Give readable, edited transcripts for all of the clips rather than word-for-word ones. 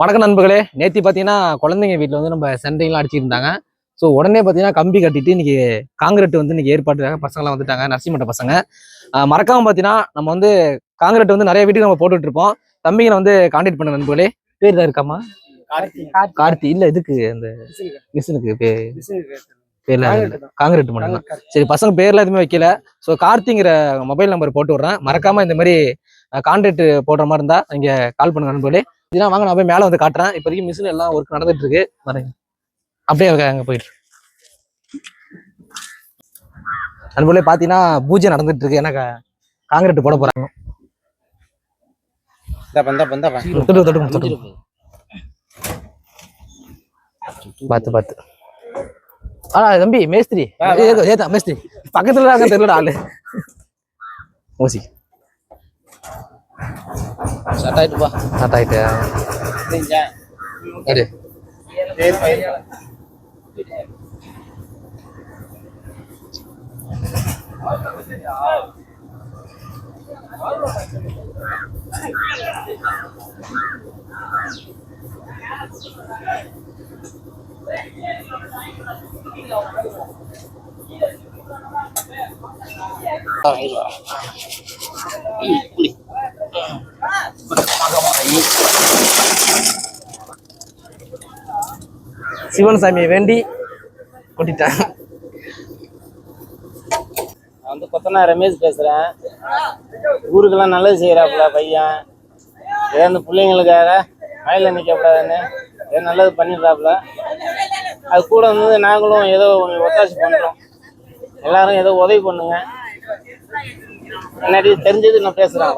வணக்கம் நண்பர்களே. நேற்று பார்த்தீங்கன்னா குழந்தைங்க வீட்டில் வந்து நம்ம சென்ட்ரிங்லாம் அடிச்சிருந்தாங்க. ஸோ உடனே பார்த்தீங்கன்னா கம்பி கட்டிட்டு இன்னைக்கு காங்கிரீட் வந்து இன்னைக்கு ஏற்பாட்டுக்காக பசங்களாம் வந்துட்டாங்க, நரசிம்மட்ட பசங்க. மறக்காம பார்த்தீங்கன்னா நம்ம வந்து காங்கிரீட் வந்து நிறைய வீட்டுக்கு நம்ம போட்டுட்டு இருப்போம். தம்பிங்களை வந்து கான்டாக்ட் பண்ண நண்பர்களே. பேர் தான் இருக்காமா? கார்த்தி இல்ல, இதுக்கு அந்த மிஷினுக்கு பேர்ல காங்கிரீட் மட்டும் தான். சரி, பசங்க பேர்ல எதுவுமே வைக்கல. ஸோ கார்த்திங்கிற மொபைல் நம்பர் போட்டு விட்றேன். மறக்காம இந்த மாதிரி கான்ட்ராக்ட் போடுற மாதிரி இருந்தா நீங்க கால் பண்ணுங்க நண்பர்களே. இதெல்லாம் வாங்க, நான் போய் மேலே வந்து காட்டுறேன். இப்போதைக்கு மிஷின் எல்லாம் ஒர்க் நடந்துட்டு இருக்கு. வரேங்க, அப்படியே அங்கே போயிட்டு நண்பர்களே. பார்த்தீங்கன்னா பூஜை நடந்துட்டு இருக்கு. ஏன்னா காங்கிரீட் போட போறாங்க. பார்த்து பார்த்து தம்பி மேஸ்திரி மேஸ்திரி பக்கத்துல தெரியல ஆளு. ஓசி ஸ்டார்ட் ஆயிட்டுப்பா. ஸ்டார்ட் ஆயிட்டு சிவன் சாமியை வேண்டி கொட்டிட்டேன். நான் வந்து கொத்தனா ரமேஷ் பேசுறேன். ஊருக்கெல்லாம் நல்லது செய்யறாப்புல பையன். ஏதோ அந்த பிள்ளைங்களுக்காக மழையில நிற்கக்கூடாதுன்னு ஏதோ நல்லது பண்ணிடுறாப்புல. அது கூட வந்து நாங்களும் ஏதோ ஒத்தாசி பண்றோம். எல்லாரும் ஏதோ உதவி பண்ணுங்க. முன்னாடி தெரிஞ்சது நான் பேசுறேன்.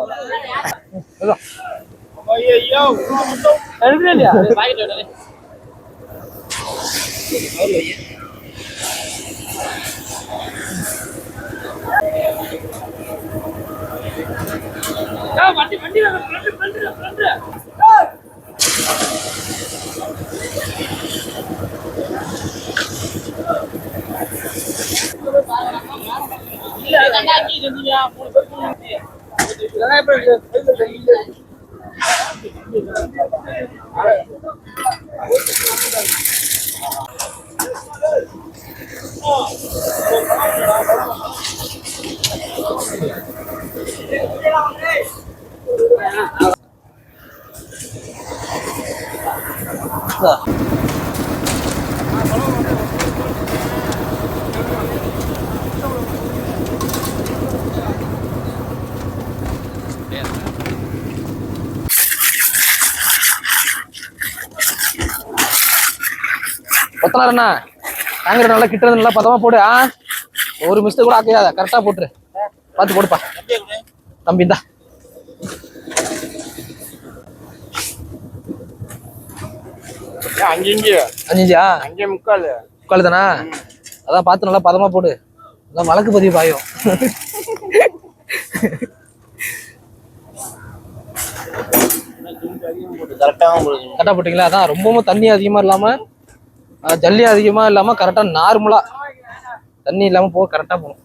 கொத்தனாரண்ணா காங்கிரீட் நல்லா கிட்ட நல்லா பதமா போடு. ஒரு மிஸ்டேக் கூட ஆக்கையாத, கரெக்டா போட்டுரு. பார்த்து போடுப்பா தம்பி. இந்தா அஞ்சிஞ்சியா? அங்கே முக்கால் தானா? அதான் பார்த்து நல்லா பதமா போடு. அதான் வழக்கு பதிவு பாயும். கரெக்டா போட்டீங்களா? அதான் ரொம்பவும் தண்ணி அதிகமா இல்லாம ஜல்லி அதிகமா இல்லாம கரெக்டா நார்மலா தண்ணி இல்லாம போக கரெக்டா போகணும்.